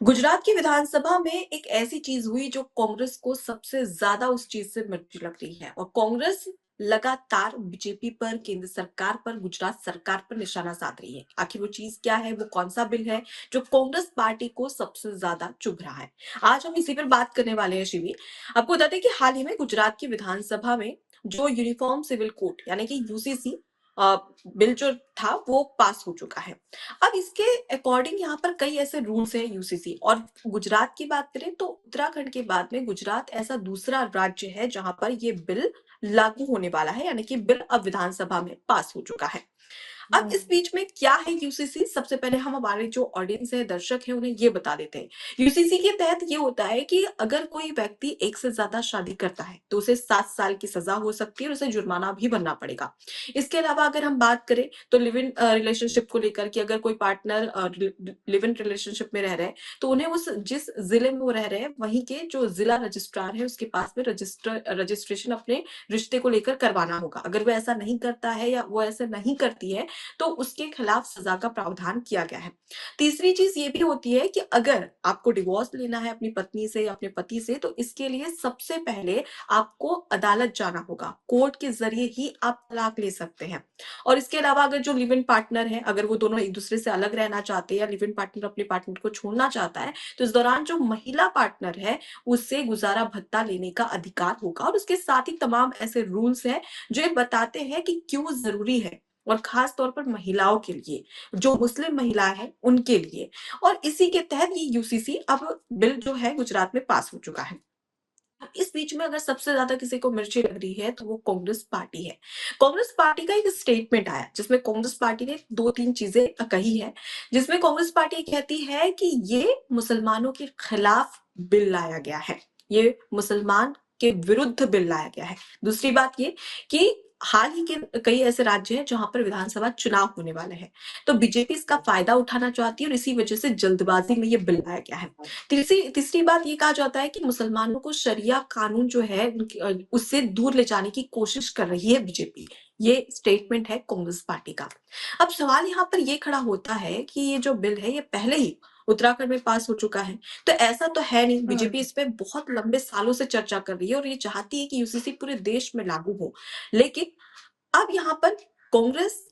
गुजरात की विधानसभा में एक ऐसी चीज हुई जो कांग्रेस को सबसे ज्यादा उस चीज से मिर्ची लग रही है और कांग्रेस लगातार बीजेपी पर, केंद्र सरकार पर, गुजरात सरकार पर निशाना साध रही है। आखिर वो चीज क्या है, वो कौन सा बिल है जो कांग्रेस पार्टी को सबसे ज्यादा चुभ रहा है? आज हम इसी पर बात करने वाले हैं शिवी। आपको बता दें कि हाल ही में गुजरात की विधानसभा में जो यूनिफॉर्म सिविल कोड यानी कि यूसीसी बिल जो था वो पास हो चुका है। अब इसके अकॉर्डिंग यहाँ पर कई ऐसे रूल्स हैं यूसीसी। और गुजरात की बात करें तो उत्तराखंड के बाद में गुजरात ऐसा दूसरा राज्य है जहां पर ये बिल लागू होने वाला है, यानी कि बिल अब विधानसभा में पास हो चुका है। अब इस बीच में क्या है यूसीसी, सबसे पहले हम हमारे जो ऑडियंस है, दर्शक है, उन्हें ये बता देते हैं। यूसीसी के तहत ये होता है कि अगर कोई व्यक्ति एक से ज्यादा शादी करता है तो उसे 7 साल की सजा हो सकती है और उसे जुर्माना भी भरना पड़ेगा। इसके अलावा अगर हम बात करें तो लिव इन रिलेशनशिप को लेकर कि अगर कोई पार्टनर लिव इन रिलेशनशिप में रह रहे हैं तो उन्हें उस जिस जिले में वो रह रहे हैं वहीं के जो जिला रजिस्ट्रार है उसके पास में रजिस्ट्रेशन अपने रिश्ते को लेकर करवाना होगा। अगर वो ऐसा नहीं करता है या वो ऐसा नहीं करती है तो उसके खिलाफ सजा का प्रावधान किया गया है। तीसरी चीज ये भी होती है कि अगर आपको डिवोर्स लेना है अपनी पत्नी से या अपने पति से तो इसके लिए सबसे पहले आपको अदालत जाना होगा। कोर्ट के जरिए ही आप तलाक ले सकते हैं। और इसके अलावा अगर जो लिव इन पार्टनर है, अगर वो दोनों एक दूसरे से अलग रहना चाहते हैं या लिव इन पार्टनर अपने पार्टनर को छोड़ना चाहता है तो इस दौरान जो महिला पार्टनर है उससे गुजारा भत्ता लेने का अधिकार होगा। और उसके साथ ही तमाम ऐसे रूल्स हैं जो ये बताते हैं कि क्यों जरूरी है, और खास तौर पर महिलाओं के लिए, जो मुस्लिम महिला है उनके लिए। और इसी के तहत ये यूसीसी अब बिल जो है गुजरात में पास हो चुका है। इस बीच में अगर सबसे ज्यादा किसी को मिर्ची लग रही है तो वो कांग्रेस पार्टी है। कांग्रेस पार्टी का एक स्टेटमेंट आया जिसमें कांग्रेस पार्टी ने दो तीन चीजें कही है, जिसमें कांग्रेस पार्टी कहती है कि ये मुसलमानों के खिलाफ बिल लाया गया है, ये मुसलमान के विरुद्ध बिल लाया गया है। दूसरी बात ये कि हाल ही के कई ऐसे राज्य हैं जहां पर विधानसभा चुनाव होने वाले हैं, तो बीजेपी इसका फायदा उठाना चाहती है और इसी वजह से जल्दबाजी में ये बिल लाया गया है। तीसरी तीसरी बात ये कहा जाता है कि मुसलमानों को शरिया कानून जो है उससे दूर ले जाने की कोशिश कर रही है बीजेपी। ये स्टेटमेंट है कांग्रेस पार्टी का। अब सवाल यहाँ पर ये खड़ा होता है कि ये जो बिल है ये पहले ही उत्तराखंड में पास हो चुका है, तो ऐसा तो है नहीं। बीजेपी इस पे बहुत लंबे सालों से चर्चा कर रही है और ये चाहती है कि यूसीसी पूरे देश में लागू हो। लेकिन अब यहाँ पर कांग्रेस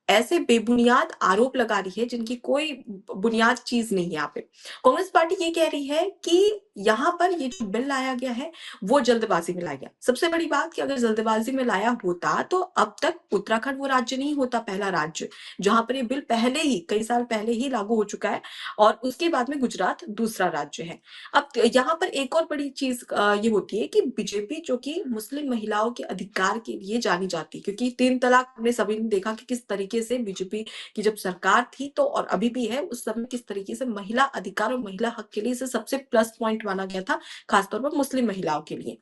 ऐसे बेबुनियाद आरोप लगा रही है जिनकी कोई बुनियाद चीज नहीं है। यहाँ पे कांग्रेस पार्टी ये कह रही है कि यहाँ पर ये जो बिल लाया गया है वो जल्दबाजी में लाया गया। सबसे बड़ी बात कि अगर जल्दबाजी में लाया होता तो अब तक उत्तराखंड वो राज्य नहीं होता, पहला राज्य जहां पर ये बिल पहले ही कई साल पहले ही लागू हो चुका है, और उसके बाद में गुजरात दूसरा राज्य है। अब यहाँ पर एक और बड़ी चीज ये होती है कि बीजेपी जो कि मुस्लिम महिलाओं के अधिकार के लिए जानी जाती है, क्योंकि 3 तलाक हमने सभी ने देखा कि किस तरीके से बीजेपी की जब सरकार थी तो और अभी भी है, उस समय किस तरीके से महिला अधिकार और महिला हक के लिए इसे सबसे प्लस पॉइंट माना गया था, खासतौर पर मुस्लिम महिलाओं के लिए।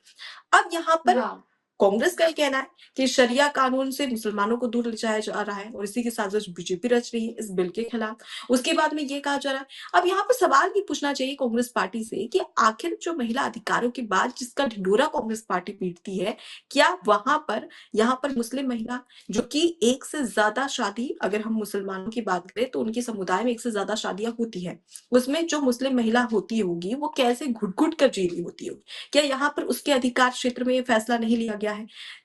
अब यहाँ पर हाँ। कांग्रेस का ये कहना है कि शरिया कानून से मुसलमानों को दूर ले जाया जा रहा है और इसी की साजिश बीजेपी रच रही है इस बिल के खिलाफ। उसके बाद में ये कहा जा रहा है, अब यहाँ पर सवाल भी पूछना चाहिए कांग्रेस पार्टी से कि आखिर जो महिला अधिकारों के बाद जिसका ढिंढोरा कांग्रेस पार्टी पीटती है, क्या वहां पर यहाँ पर मुस्लिम महिला जो कि एक से ज्यादा शादी, अगर हम मुसलमानों की बात करें तो उनके समुदाय में एक से ज्यादा शादियां होती है, उसमें जो मुस्लिम महिला होती होगी वो कैसे घुट घुट कर जी रही होती होगी? क्या यहाँ पर उसके अधिकार क्षेत्र में ये फैसला नहीं लिया गया है?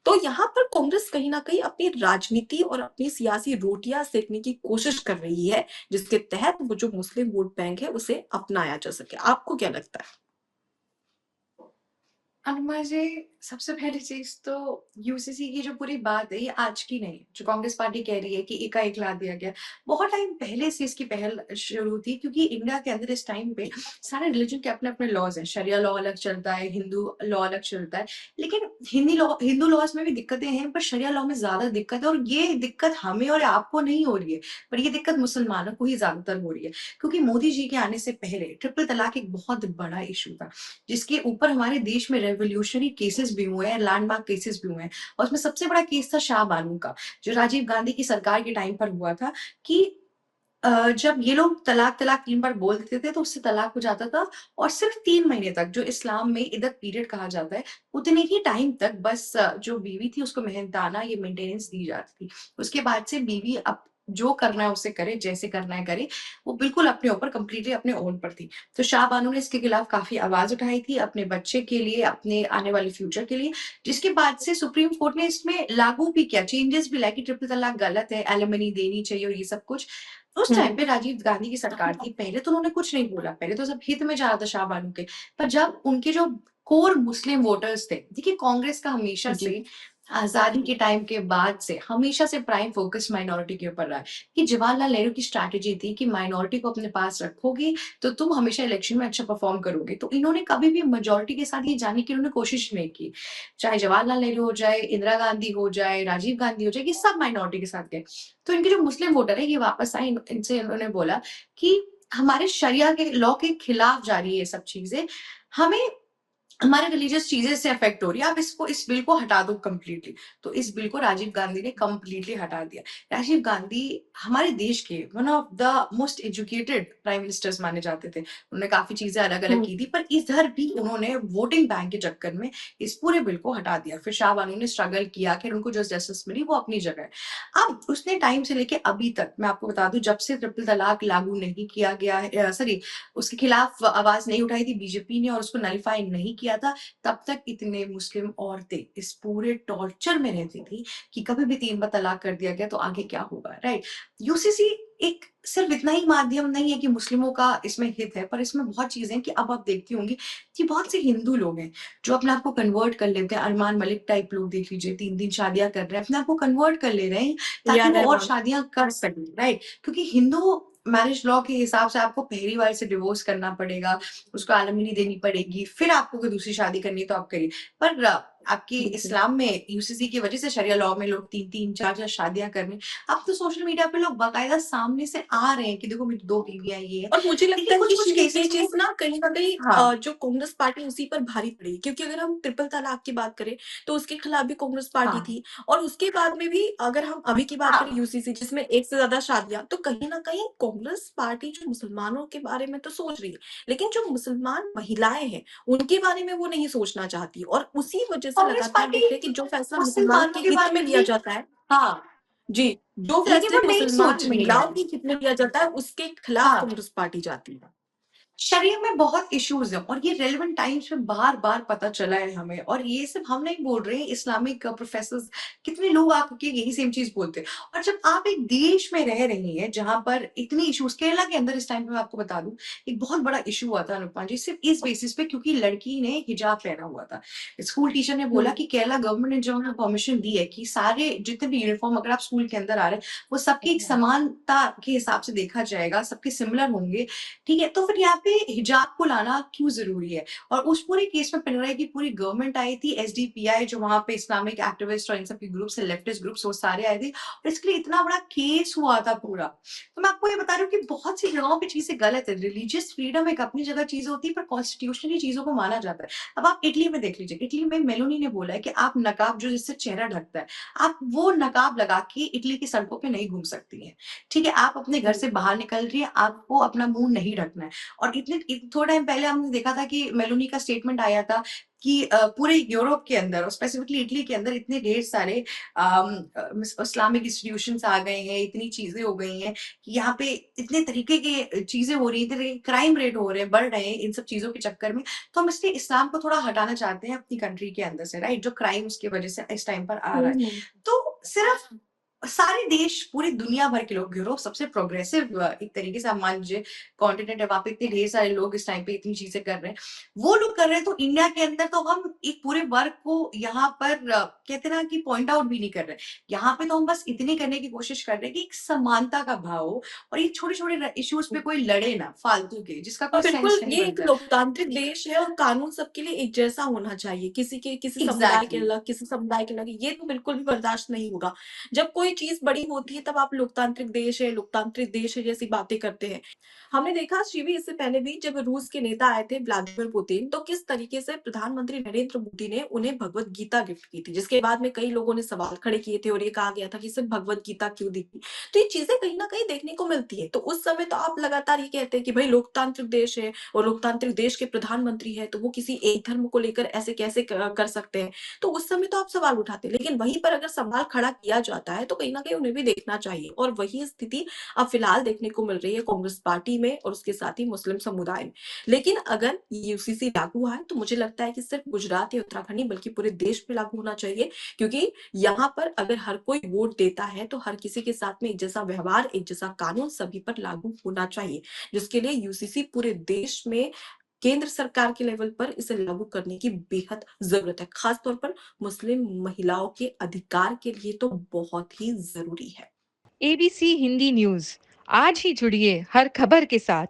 तो यहाँ पर कांग्रेस कहीं ना कहीं अपनी राजनीति और अपनी सियासी रोटियां सेकने की कोशिश कर रही है, जिसके तहत वो जो मुस्लिम वोट बैंक है उसे अपनाया जा सके। आपको क्या लगता है? अनुमा जी, सबसे पहली चीज़ तो यूसीसी की जो पूरी बात है, ये आज की नहीं है। जो कांग्रेस पार्टी कह रही है कि एकाएक ला दिया गया। बहुत टाइम पहले से इसकी पहल शुरू थी, क्योंकि इंडिया के अंदर इस टाइम पे सारे रिलीजन के अपने-अपने लॉज़ हैं। शरिया लॉ अलग चलता है, हिंदू लॉ अलग चलता है। लेकिन हिंदू लॉज़ में भी दिक्कतें हैं, पर शरिया लॉ में ज़्यादा दिक्कत है, और ये दिक्कत हमें और आपको नहीं हो रही है, पर ये दिक्कत मुसलमानों को ही ज़्यादातर हो रही है। क्योंकि मोदी जी के आने से पहले ट्रिपल तलाक एक बहुत बड़ा इश्यू था, जिसके ऊपर हमारे देश में रेवोल्यूशनरी केसेस भी हुए हैं, लैंडमार्क केसेस भी हुए हैं। और उसमें सबसे बड़ा केस था शाह बानो का, जो राजीव गांधी की सरकार के टाइम पर हुआ था कि जब ये लोग तलाक तलाक 3 बार बोल देते थे तो उससे तलाक हो जाता था, और सिर्फ 3 महीने तक, जो इस्लाम में इद्दत पीरियड कहा जाता है, उतने ही टाइम तक बस जो बीवी थी उसको मेहनताना ये मेंटेनेंस दी जाती थी। उसके बाद से बीवी अब जो करना है उसे करे, जैसे करना है करे। वो बिल्कुल अपने ऊपर कंप्लीटली अपने ओन पर थी। तो शाह बानो ने इसके खिलाफ काफ़ी आवाज़ उठाई थी अपने बच्चे के लिए, अपने आने वाले फ्यूचर के लिए, जिसके बाद से सुप्रीम कोर्ट ने इसमें लागू भी किया, चेंजेस भी लाए कि ट्रिपल तलाक गलत है, एलिमनी देनी चाहिए और ये सब कुछ। उस टाइम हुँ। पे राजीव गांधी की सरकार थी, पहले तो उन्होंने कुछ नहीं बोला, पहले तो सब हित में जा रहा था शाह बानो के। पर जब उनके जो कोर मुस्लिम वोटर्स थे, देखिए कांग्रेस का हमेशा जी। से आज़ादी के टाइम के बाद से हमेशा से प्राइम फोकस माइनॉरिटी के ऊपर रहा है, कि जवाहरलाल नेहरू की स्ट्रैटेजी थी कि माइनॉरिटी को अपने पास रखोगे, तो तुम हमेशा इलेक्शन में अच्छा परफॉर्म करोगे। तो इन्होंने कभी भी मेजॉरिटी के साथ ये जाने की उन्होंने कोशिश नहीं की। चाहे जवाहरलाल नेहरू हो जाए, इंदिरा गांधी हो जाए, राजीव गांधी हो जाए, ये सब माइनॉरिटी के साथ गए। तो इनके जो मुस्लिम वोटर है, ये वापस आए, इनसे इन्होंने बोला कि हमारे शरिया के लॉ के खिलाफ जा रही है ये सब चीज़ें, हमें हमारे रिलीजियस चीज़ें से अफ़ेक्ट हो रही है, आप इस बिल को हटा दो कंप्लीटली। तो इस बिल को राजीव गांधी ने कंप्लीटली हटा दिया। राजीव गांधी हमारे देश के one of the most educated prime ministers माने जाते थे। उन्होंने काफ़ी चीज़ें अलग-अलग हुँ। की थी, पर इधर भी उन्होंने वोटिंग बैंक के चक्कर में इस पूरे बिल को हटा दिया। फिर शाह बानो ने स्ट्रगल किया, फिर उनको जो जस्टिस मिली वो अपनी जगह है। अब उसने टाइम से लेके अभी तक मैं आपको बता दूँ, जब से ट्रिपल तलाक लागू नहीं किया गया है, सॉरी, उसके खिलाफ आवाज़ नहीं उठाई थी बीजेपी ने और उसको नलिफाई नहीं किया था, तब तक इतने मुस्लिम औरतें इस पूरे टॉर्चर में रहती थी कि कभी भी 3 बार तलाक कर दिया गया तो आगे क्या होगा, राइट? यूसीसी एक सिर्फ इतना ही माध्यम नहीं है कि मुस्लिमों का इसमें हित है, पर इसमें बहुत चीज़ें हैं कि अब आप देखती होंगी कि बहुत से हिंदू लोग हैं, जो अपने आप को कन्वर्ट कर लेते हैं। अरमान मलिक टाइप लोग देख लीजिए, 3-3 शादियाँ कर रहे हैं, अपने आप को कन्वर्ट कर ले रहे हैं ए ताकि आर वो और रहमान। शादियाँ कर सकें, राइट? क्योंकि हिंदू मैरिज लॉ के हिसाब से आपको पहली बार से डिवोर्स करना पड़ेगा, उसको एलिमनी देनी पड़ेगी, फिर आपको कोई दूसरी शादी करनी है तो आप करिए। पर आपके बिल्कुल। इस्लाम में यूसीसी की वजह से शरिया लॉ में लोग 3-3 4-4 शादियाँ कर रहे हैं। अब तो सोशल मीडिया पे लोग बाकायदा सामने से आ रहे हैं कि देखो मेरी 2 बीवियाँ ये है। और मुझे लगता देखिए है कि कुछ-कुछ शिवी ये केसेस में चीज़ ना कहीं न कहीं हाँ, जो कांग्रेस पार्टी उसी पर भारी पड़ी। क्योंकि अगर हम ट्रिपल तलाक की बात करें, तो उसके खिलाफ भी कांग्रेस पार्टी हाँ, थी और उसके बाद में भी अगर हम अभी की बात हाँ, करें यूसीसी जिसमें एक से ज़्यादा शादियाँ, तो कहीं न कहीं कांग्रेस पार्टी जो मुसलमानों के बारे में तो सोच रही है, लेकिन जो मुसलमान महिलाएँ हैं, उनके बारे में वो नहीं सोचना चाहती और उसी वजह से कांग्रेस लगातार पार्टी देख रहे हैं कि जो फैसला मुसलमान के मुसलमानों के हित बारे में में लिया भी जाता है हाँ, जी, जो लेकिन फैसले वो नहीं मुसलमान सोच रही है। महिलाओं के हित में लिया जाता है, उसके खिलाफ हाँ। कांग्रेस पार्टी जाती है। शरीर में बहुत इश्यूज़ हैं और ये रेलेवेंट टाइम्स में बार-बार पता चला है हमें और ये सिर्फ़ हम नहीं बोल रहे हैं, इस्लामिक प्रोफ़ेसर्स कितने लोग आके यही सेम चीज़ बोलते हैं। और जब आप एक देश में रह रही हैं, जहाँ पर इतनी इश्यूज़ केरला के अंदर इस टाइम पे मैं आपको बता दूँ, एक बहुत बड़ा इश्यू हुआ था अनुपमा जी, सिर्फ़ इस बेसिस पे क्योंकि लड़की ने हिजाब पहना हुआ था। स्कूल टीचर ने बोला हुँ। कि केरला गवर्नमेंट ने जो हमें परमिशन दी है कि सारे जितने भी यूनिफ़ॉर्म अगर आप स्कूल के अंदर आ रहे हैं, वो सबकी एक समानता के हिसाब से देखा जाएगा, सबके सिमिलर होंगे। ठीक है, तो फिर यहाँ पे हिजाब को लाना क्यों ज़रूरी है? और उस पूरे केस में पिनराई की पूरी गवर्नमेंट आई थी, एसडीपीआई जो वहाँ पे इस्लामिक एक्टिविस्ट और इन सब के ग्रुप्स हैं, लेफ्टिस्ट ग्रुप्स वो सारे आए थे और इसके लिए इतना बड़ा केस हुआ था पूरा। तो मैं आपको ये बता रही हूँ कि बहुत सी जगहों पे चीज़ें गलत है। रिलीजियस फ्रीडम एक अपनी जगह चीज़ होती है पर कॉन्स्टिट्यूशनली चीज़ों को माना जाता है। अब आप इटली में देख लीजिए, इटली में मेलोनी ने बोला है कि आप नकाब जो जिससे चेहरा ढकता है, आप वो नकाब लगा के इटली की सड़कों पे नहीं घूम सकती हैं। ठीक है, आप अपने घर हुँ। से बाहर निकल रही हैं, आपको अपना मुँह नहीं ढकना है। और थोड़ा टाइम पहले हमने देखा था कि मेलोनी का स्टेटमेंट आया था कि पूरे यूरोप के अंदर और स्पेसिफिकली इटली के अंदर इतने ढेर सारे इस्लामिक इंस्टीट्यूशंस आ गए हैं, इतनी चीज़ें हो गई हैं कि यहाँ पे इतने तरीके के चीज़ें हो रही हैं, इतने क्राइम रेट हो रहे हैं, बढ़ रहे हैं इन सब चीज़ों के चक्कर में। तो हम इसलिए इस्लाम को थोड़ा हटाना चाहते हैं अपनी कंट्री के अंदर से, राइट? जो क्राइम उसकी वजह से इस टाइम पर आ हुँ, रहा है। हुँ। तो सिर्फ सारे देश, पूरी दुनिया भर के लोग, यूरोप सबसे प्रोग्रेसिव एक तरीके से आप मान लीजिए कॉन्टिनेंट है, वहाँ पे इतने ढेर सारे लोग इस टाइम पे इतनी चीज़ें कर रहे हैं। वो लोग कर रहे हैं तो इंडिया के अंदर तो हम एक पूरे वर्ग को यहाँ पर कहते हैं ना कि पॉइंट आउट भी नहीं कर रहे। यहाँ पे तो हम बस इतनी करने की कोशिश कर रहे हैं कि एक समानता का भाव हो और ये छोटे-छोटे इश्यूज़ पे कोई लड़े ना फालतू के, जिसका कोई बिल्कुल, सेंस नहीं ये एक बनता है। लोकतांत्रिक देश है और कानून सबके लिए एक जैसा होना चाहिए। किसी समुदाय के एग्ज़ैक्टली। अलग, किसी समुदाय के अलग, ये तो बिल्कुल भी बर्दाश्त नहीं होगा। जब कोई चीज़ बड़ी होती है तब आप लोकतांत्रिक देश है जैसी बातें करते हैं। हमने देखा शिवी इससे पहले भी जब रूस के नेता आए थे व्लादिमीर पुतिन, तो किस तरीके से प्रधानमंत्री नरेंद्र मोदी ने उन्हें भगवत गीता गिफ्ट की थी, जिसके बाद में कई लोगों ने सवाल खड़े किए थे और ये कहा गया था कि सिर्फ भगवत गीता क्यों दी थी। तो ये चीज़ें कहीं न कहीं देखने को मिलती है। तो उस समय तो आप लगातार ये कहते हैं कि भई लोकतांत्रिक देश है और लोकतांत्रिक देश के प्रधानमंत्री हैं, तो वो किसी एक धर्म को लेकर ऐसे कैसे कर सकते हैं? तो उस समय तो आप सवाल उठाते हैं। लेकिन वहीं पर अगर सवाल खड़ा किया जाता है, तो कहीं न कहीं उन्हें भी देखना चाहिए और वही स्थिति अब फिलहाल देखने को मिल रही है कांग्रेस पार्टी में और उसके साथ ही मुस्लिम समुदाय में। लेकिन अगर यूसीसी लागू हुआ है तो मुझे लगता है कि सिर्फ गुजरात या उत्तराखंड नहीं बल्कि पूरे देश में लागू होना चाहिए क्योंकि यहाँ पर अगर हर कोई वोट देता है तो हर किसी के साथ में एक जैसा व्यवहार, एक जैसा कानून सभी पर लागू होना चाहिए। जिसके लिए यूसीसी पूरे देश में केंद्र सरकार के लेवल पर इसे लागू करने की बेहद ज़रूरत है। खास तौर पर मुस्लिम महिलाओं के अधिकार के लिए तो बहुत ही ज़रूरी है। ABC Hindi news. आज ही जुड़िए हर खबर के साथ।